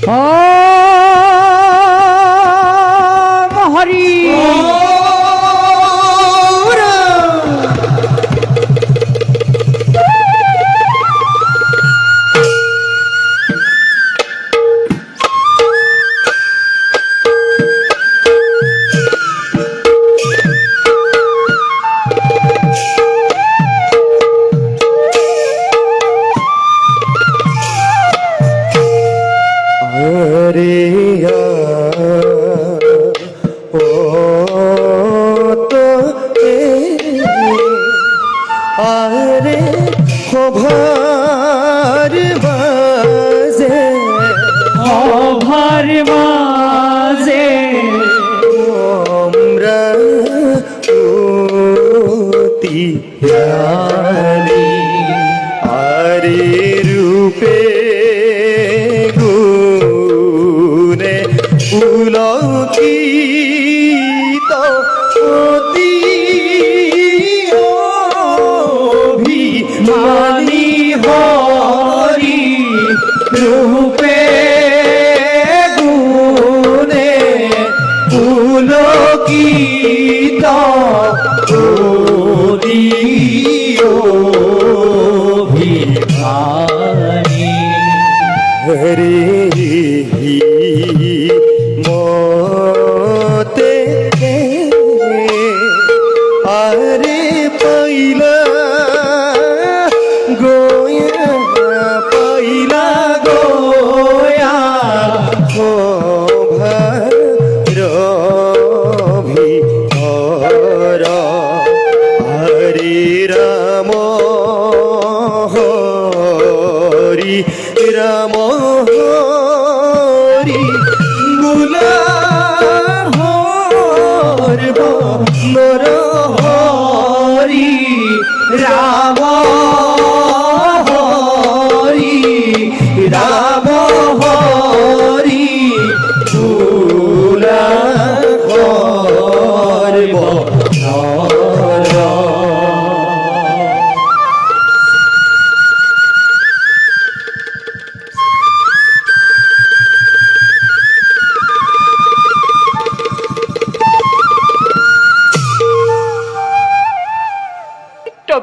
হৰি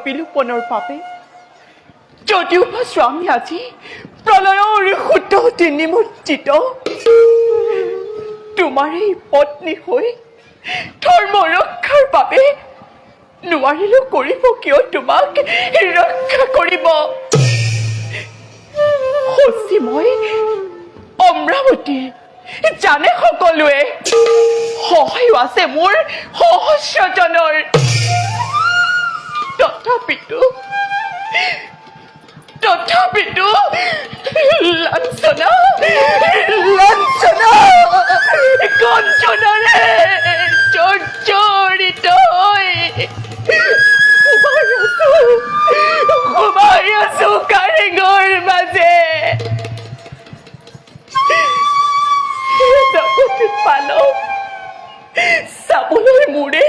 বিলোপনৰ পাপে যদিও বা স্বামী আজি প্ৰলয়ৰ সুততি নিমজ্জিত তোমাৰ এই পত্নী হৈ ধৰ্ম ৰক্ষাৰ বাবে নোৱাৰিলো কৰিব কিয় তোমাক ৰক্ষা কৰিব সঁচি মই অমৰাৱতী জানে সকলোৱে সহায় আছে মোৰ সহস্ৰজনৰ তথাপিতো লাঞ্ছনা কঞ্চনাৰে জৰ্জৰিত হৈ সোমাই আছো কাৰেঙৰ মাজে পালক চাবলৈ মোৰে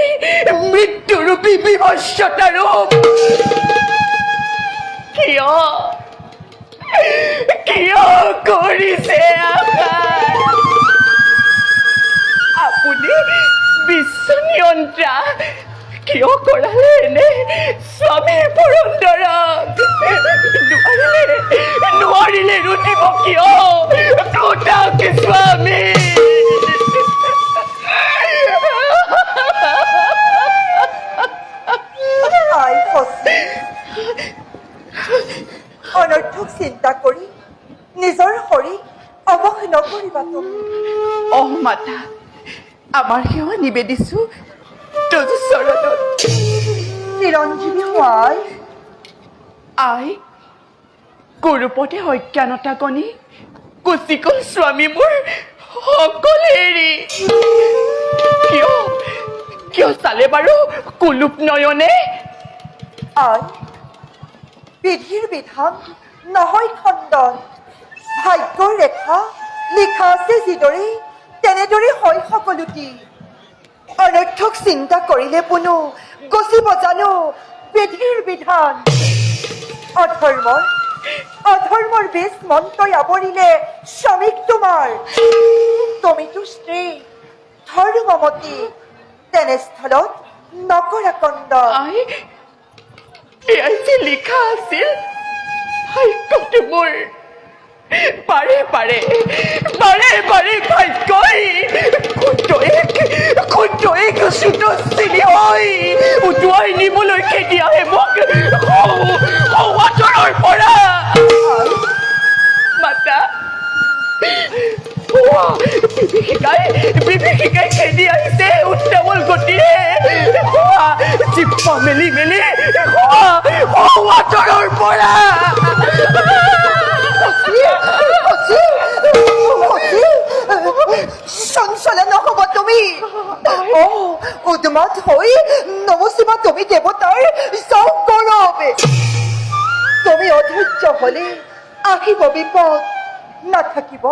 মৃত্যুৰূপী বিভৎসতা ৰূপ কিয় কৰিছে আপুনি বিশ্ব নিয়ন্ত্ৰা কিয় কৰালে এনে স্বামীৰ পুৰন্দৰক নোৱাৰিলে ৰুটিব কিয় কোটাক স্বামী অনৰ্থক চিন্তা কৰি নিজৰ শৰীৰ অৱশ নকৰিবা তুমি মাতা আমাৰ সেৱা নিবেদিছো তোৰ চৰণত চিৰঞ্জীৱী হোৱাই আই কুৰূপতে অজ্ঞানতা কণী গুচি গ'ল স্বামী মোৰ সকলো এৰি কিয় চালে বাৰু কুলুপ নয়নে আই বিধিৰ বিধান নহয় খণ্ডন ভাগ্যৰ ৰেখা লিখা আছে যিদৰে তেনেদৰে হয় সকলোটি অনৰ্থক চিন্তা কৰিলে পুনো গচিব জানো বিধিৰ বিধান অধৰ্মৰ অধৰ্মৰ বেশ মন্ত্ৰই আৱৰিলে স্বামীক তোমাৰ। তুমিতো স্ত্ৰী ধৰ্মমতী, তেনেস্থলত নকৰা কন্দন। আই এয়াই যে লিখা আছিল ভাগ্যত মোৰ। পাৰে পাৰে পাৰে পাৰে ভাগ্যই খুন্দই চুটো চিনি হৈ উটুৱাই নিবলৈ খেদি আহে মোক সৌৱাতৰৰ পৰা। মাতা বিভীষিকাই খেদি আহিছে উত্তাৱল গতিৰে। জিপ্পা মেলি মেলি সৌৱাতৰৰ পৰা। চঞ্চলা নহব তুমি। উন্মাদ হৈ নমচিবা তুমি দেৱতাৰ গৌৰৱ। তুমি অধৈৰ্য হলে আহিব বিপদ, নাথাকিব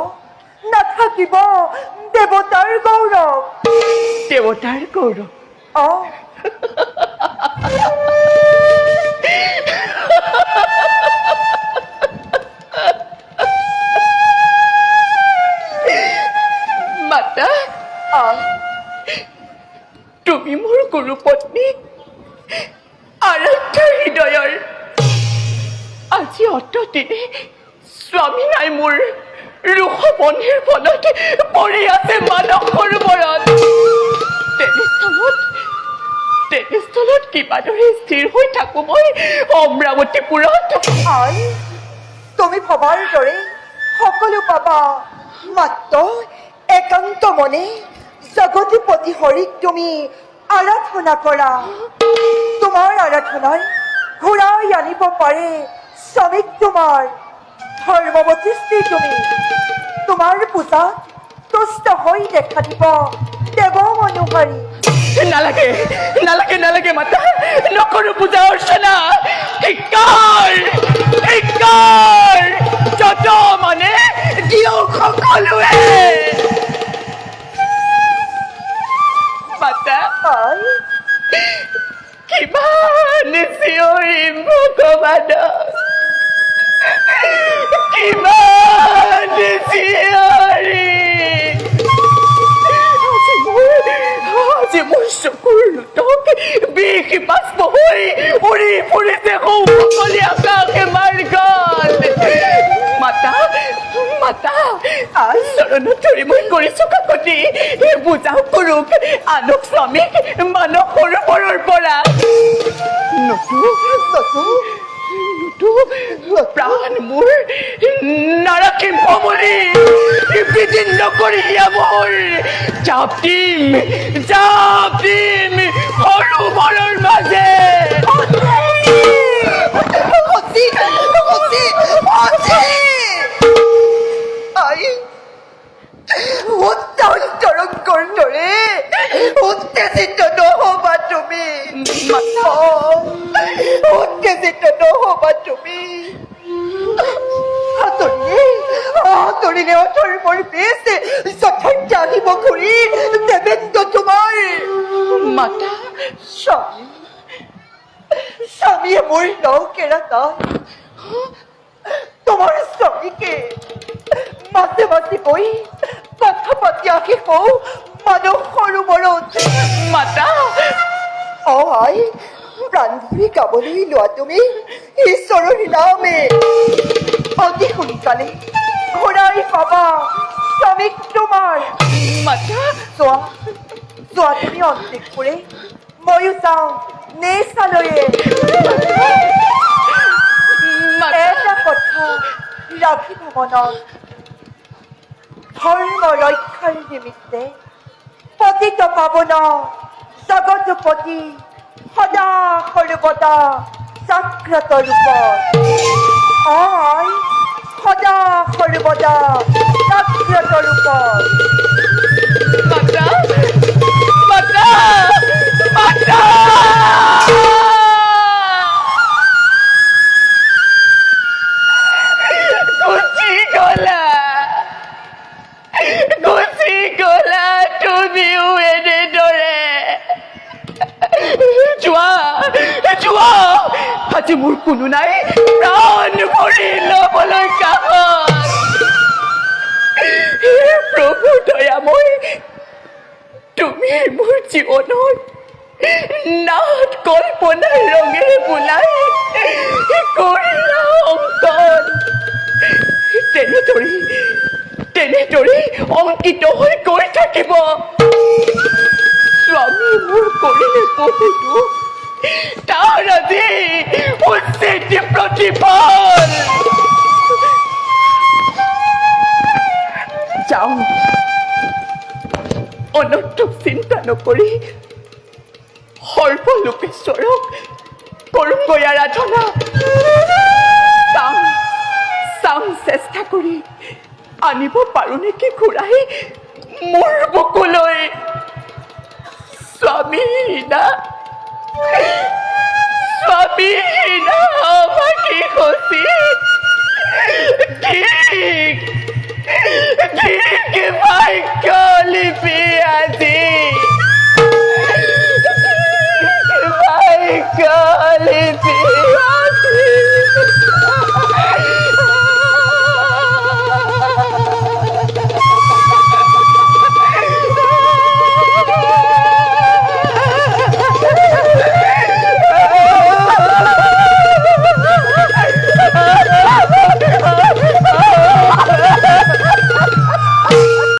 নাথাকিব দেৱতাৰ গৌৰৱ। দেৱতাৰ গৌৰৱ মাতা, তুমি মোৰ গুৰুপত্নী আৰাধ্য হৃদয়ৰ। আজি অতদিনে স্বামী নাই মোৰ, ৰোষ বন্ধীৰ ফলত পৰি আছে মানস সৰোবৰত। তেনেস্থলত কিবাদৰে স্থিৰ হৈ থাকো মই অমৰাৱতীপুৰত। তুমি ভবাৰ দৰে সকলো পাবা, মাত্ৰ একান্ত মনে জগতিপতি হৰিক তুমি আৰাধনা কৰা। তোমাৰ আৰাধনাই ঘূৰাই আনিব পাৰে স্বামীক তোমাৰ। ধৰ্মৱতী স্ত্ৰী তুমি, তোমাৰ পূজাত তুষ্ট হৈ দেখা দিব দেৱ অনুহাৰী। নালাগে নালাগে নালাগে মাতা, নকৰো পূজা অৰ্চনা। যত মানে দিয়ক সকলোৱে। মাতা কিমান চিঞৰিম ভগৱানক, কিমান চিঞৰিম। আজি মোৰ চকুৰ লোটক বিষ বাষ্প হৈ উৰি ফুৰিছে সৌসকলি আকাশে মাৰ্গত। মাতা মাতা, চৰণত ধৰি মই কৰিছো কাকতি, বুজাও কৰোক আনক স্বামীক মানস সৰোবৰৰ পৰা। প্ৰাণ মোৰ নাৰাখিম সমৰি, বিদীৰ্ণ কৰি দিয়া মোৰ। জাপ দিম সৰোবৰৰ মাজে। তৰংগৰ দৰে উত্তেজিত নহবা তুমি, উত্তেজিত নহবা তুমি। আঁতৰিলে অধৰ্মৰ বেশ যথাৰ্থ আহিব ঘূৰি দেৱেন্দ্ৰ তোমাৰ। মাতা স্বামীয়ে মোৰ নৌকেৰা তাই, তোমাৰ স্বামীকে মাতে মাতি গৈ কথা পাতি আহি হওঁ মানস সৰোবৰত। মাতা আই প্ৰাণ ধৰি গাবলৈ লোৱা তুমি ঈশ্বৰৰ নামে। অতি সোনকালে ঘূৰাই পাবা স্বামীক তোমাৰ। মাতা যোৱা তুমি অন্তিকপুৰে, ময়ো যাওঁ নেচালৈয়ে। এটা কথা ৰাখিবা মনত, ধৰ্ম ৰক্ষাৰ নিমিত্তে পতিত পাৱন জগতপতি সদা সৰ্বদা জাগ্ৰত ৰূপত। সদা সৰ্বদা জাগ্ৰত ৰূপত। মাতা মাতা মাতা গুচি গলা তুমিও এনেদৰে। যোৱা আজি মোৰ কোনো নাই প্ৰাণ ভৰি ল'বলৈ কাষত। হে প্ৰভু দয়াময়, তুমি মোৰ জীৱনৰ নাট কল্পনাৰ ৰঙেৰে বোলাই কৰিলা অংকন। তেনেদৰে অংকিত হৈ গৈ থাকিব। স্বামী মোৰ কৰিলে বহুতো, তাৰ আজি উচিত প্ৰতিফল। যাওঁ, অনন্তক চিন্তা নকৰি সৰ্বলোকেশ্বৰক কৰোঁগৈ আৰাধনা। চাম চেষ্টা কৰি আনিব পাৰোঁ নেকি ঘূৰাই মোৰ বুকুলৈ স্বামীহীনা অভাগী সচী। ঠিক